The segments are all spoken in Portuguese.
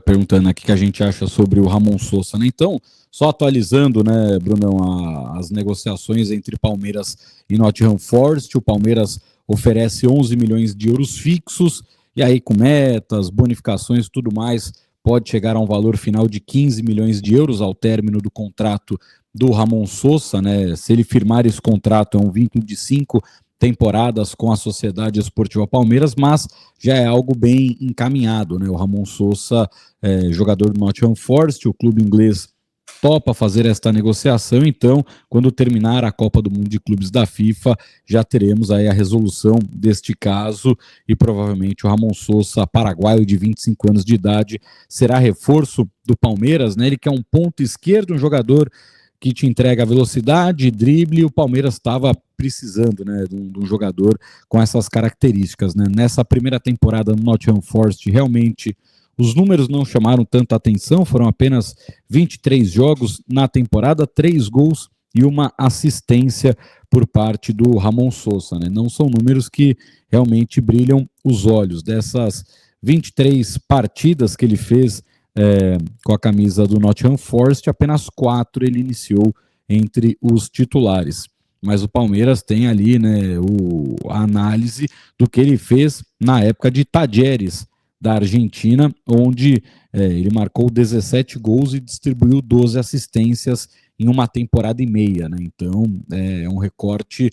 perguntando aqui o que a gente acha sobre o Ramon Sosa, né? Então, só atualizando, né, Brunão, as negociações entre Palmeiras e Nottingham Forest. O Palmeiras oferece 11 milhões de euros fixos, e aí com metas, bonificações e tudo mais, pode chegar a um valor final de 15 milhões de euros ao término do contrato do Ramon Sosa, né? Se ele firmar esse contrato, é um vínculo de 5 temporadas com a Sociedade Esportiva Palmeiras, mas já é algo bem encaminhado, né? O Ramon Sosa, jogador do Nottingham Forest, o clube inglês topa fazer esta negociação. Então, quando terminar a Copa do Mundo de Clubes da FIFA, já teremos aí a resolução deste caso, e provavelmente o Ramon Sosa, paraguaio de 25 anos de idade, será reforço do Palmeiras, né? Ele que é um ponto esquerdo, um jogador que te entrega velocidade, drible, e o Palmeiras estava precisando, né, de um jogador com essas características, né? Nessa primeira temporada no Nottingham Forest, realmente os números não chamaram tanta atenção, foram apenas 23 jogos na temporada, 3 gols e uma assistência por parte do Ramon Sosa, né? Não são números que realmente brilham os olhos. Dessas 23 partidas que ele fez com a camisa do Nottingham Forest, apenas 4 ele iniciou entre os titulares. Mas o Palmeiras tem ali, né, a análise do que ele fez na época de Talleres, da Argentina, onde ele marcou 17 gols e distribuiu 12 assistências em uma temporada e meia, né? Então é um recorte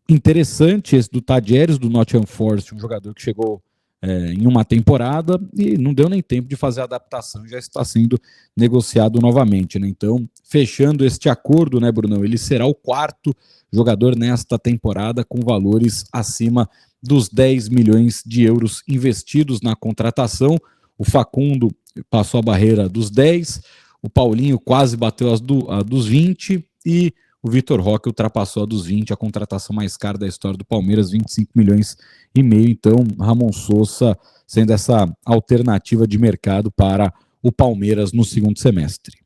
interessante esse do Talleres, do Nottingham Forest, um jogador que chegou em uma temporada e não deu nem tempo de fazer a adaptação, já está sendo negociado novamente, né? Então, fechando este acordo, né, Brunão, ele será o 4º jogador nesta temporada com valores acima dos 10 milhões de euros investidos na contratação. O Facundo passou a barreira dos 10, o Paulinho quase bateu a dos 20 e o Vitor Roque ultrapassou a dos 20, a contratação mais cara da história do Palmeiras, 25 milhões e meio. Então, Ramon Sosa sendo essa alternativa de mercado para o Palmeiras no segundo semestre.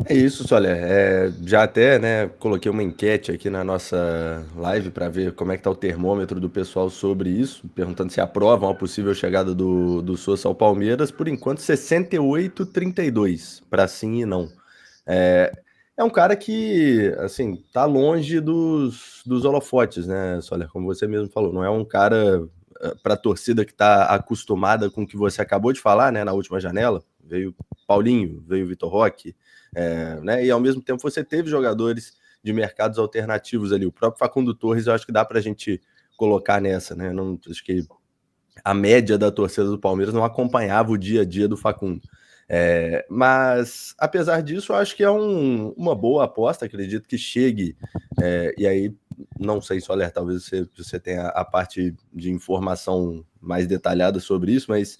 É isso, Soler. Já até, né, coloquei uma enquete aqui na nossa live para ver como é que tá o termômetro do pessoal sobre isso, perguntando se aprovam a possível chegada do Sosa ao Palmeiras. Por enquanto, 68-32 para sim e não. É um cara que, assim, tá longe dos holofotes, né, Soler? Como você mesmo falou, não é um cara para a torcida que está acostumada com o que você acabou de falar, né, na última janela. Veio Paulinho, veio Vitor Roque, né, e ao mesmo tempo você teve jogadores de mercados alternativos ali. O próprio Facundo Torres, eu acho que dá para a gente colocar nessa, né? Não, acho que a média da torcida do Palmeiras não acompanhava o dia a dia do Facundo. Mas, apesar disso, eu acho que é uma boa aposta, acredito que chegue, e aí, não sei, Soler, talvez você tenha a parte de informação mais detalhada sobre isso, mas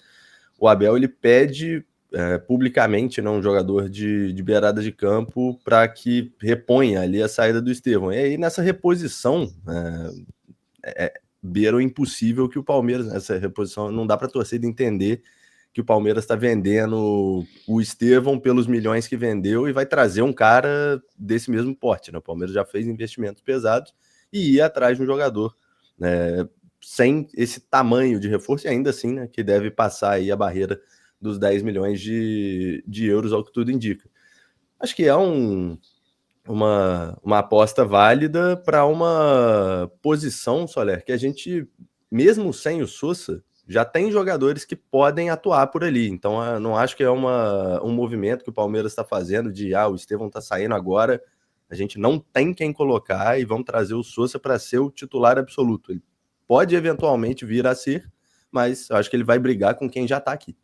o Abel, ele pede publicamente, né, um jogador de beirada de campo para que reponha ali a saída do Estevão. E aí, nessa reposição, beira o impossível que o Palmeiras, nessa reposição, não dá para a torcida entender que o Palmeiras está vendendo o Estevão pelos milhões que vendeu e vai trazer um cara desse mesmo porte, né? O Palmeiras já fez investimentos pesados e ia atrás de um jogador, né, sem esse tamanho de reforço, e ainda assim, né, que deve passar aí a barreira dos 10 milhões de euros, ao que tudo indica. Acho que é uma aposta válida para uma posição, Soler, que a gente, mesmo sem o Sosa, já tem jogadores que podem atuar por ali. Então, eu não acho que é um movimento que o Palmeiras está fazendo de o Estevão está saindo agora, a gente não tem quem colocar e vamos trazer o Sosa para ser o titular absoluto. Ele pode eventualmente vir a ser, mas eu acho que ele vai brigar com quem já está aqui.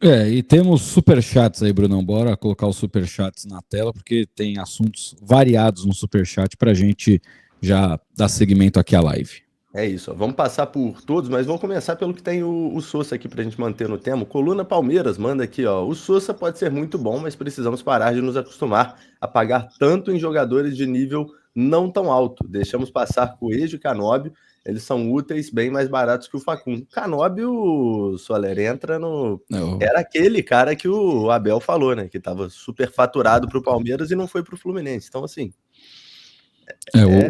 E temos superchats aí, Brunão. Bora colocar os superchats na tela, porque tem assuntos variados no superchat para a gente já dar seguimento aqui à live. É isso, ó. Vamos passar por todos, mas vamos começar pelo que tem o Sosa aqui pra gente manter no tema. Coluna Palmeiras manda aqui, ó. O Sosa pode ser muito bom, mas precisamos parar de nos acostumar a pagar tanto em jogadores de nível não tão alto. Deixamos passar Coelho e Canóbio, eles são úteis, bem mais baratos que o Facundo. Canóbio, Soler, entra no... Era aquele cara que o Abel falou, né? Que tava super faturado pro Palmeiras e não foi pro Fluminense. Então, assim...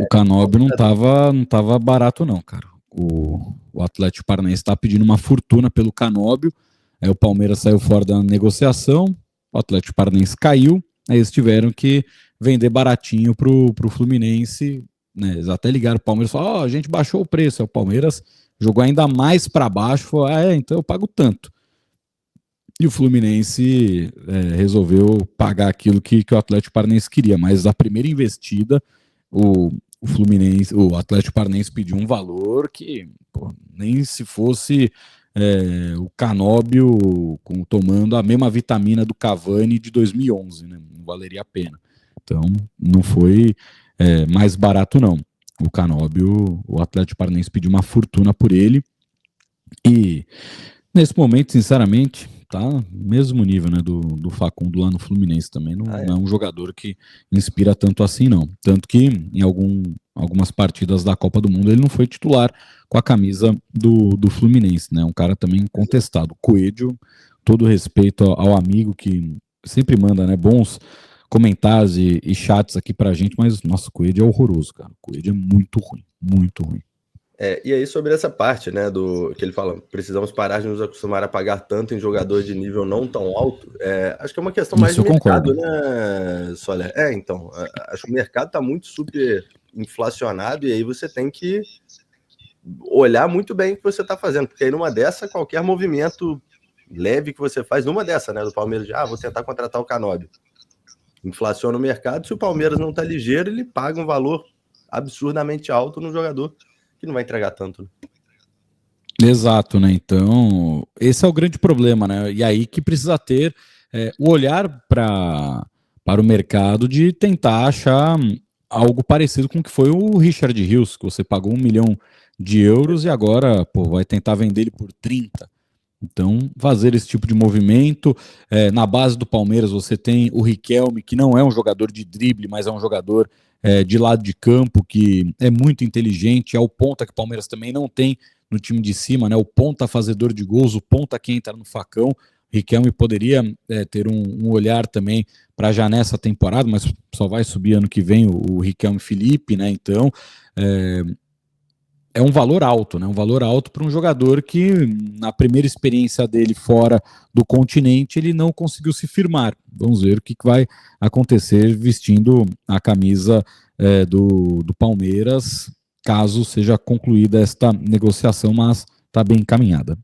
O Canóbio não tava barato não, cara. o Atlético Paranaense está pedindo uma fortuna pelo Canóbio, aí o Palmeiras saiu fora da negociação, o Atlético Paranaense caiu, aí eles tiveram que vender baratinho pro Fluminense, né? Eles até ligaram o Palmeiras e falaram, a gente baixou o preço, aí o Palmeiras jogou ainda mais para baixo, falou, então eu pago tanto. E o Fluminense resolveu pagar aquilo que o Atlético Paranaense queria, mas a primeira investida, o Atlético Paranaense pediu um valor que nem se fosse o Canóbio tomando a mesma vitamina do Cavani de 2011, né? Não valeria a pena. Então, não foi mais barato, não. O Canóbio, o Atlético Paranaense pediu uma fortuna por ele e, nesse momento, sinceramente, tá no mesmo nível, né, do Facundo lá no Fluminense também. Não é um jogador que inspira tanto assim, não. Tanto que em algumas partidas da Copa do Mundo ele não foi titular com a camisa do Fluminense, né? Um cara também contestado. Coelho, todo respeito ao amigo que sempre manda, né, bons comentários e chats aqui pra gente, mas nossa, o Coelho é horroroso, cara. O Coelho é muito ruim, muito ruim. E aí sobre essa parte, né, que ele fala, precisamos parar de nos acostumar a pagar tanto em jogador de nível não tão alto, acho que é uma questão mais de mercado, né, Soler? Então, acho que o mercado tá muito super inflacionado e aí você tem que olhar muito bem o que você tá fazendo, porque aí numa dessa, qualquer movimento leve que você faz, numa dessa, né, do Palmeiras, vou tentar contratar o Canóbio, inflaciona o mercado, se o Palmeiras não tá ligeiro, ele paga um valor absurdamente alto no jogador que não vai entregar tanto. Né? Exato, né? Então, esse é o grande problema, né? E aí que precisa ter o olhar para o mercado de tentar achar algo parecido com o que foi o Richard Rios, que você pagou 1 milhão de euros e agora vai tentar vender ele por 30. Então, fazer esse tipo de movimento. Na base do Palmeiras você tem o Riquelme, que não é um jogador de drible, mas é um jogador de lado de campo, que é muito inteligente, é o ponta que o Palmeiras também não tem no time de cima, né? O ponta fazedor de gols, o ponta que entra no facão. O Riquelme poderia ter um olhar também para já nessa temporada, mas só vai subir ano que vem o Riquelme Felipe, né? Então, é um valor alto, né? Um valor alto para um jogador que, na primeira experiência dele fora do continente, ele não conseguiu se firmar. Vamos ver o que vai acontecer vestindo a camisa do Palmeiras, caso seja concluída esta negociação, mas está bem encaminhada.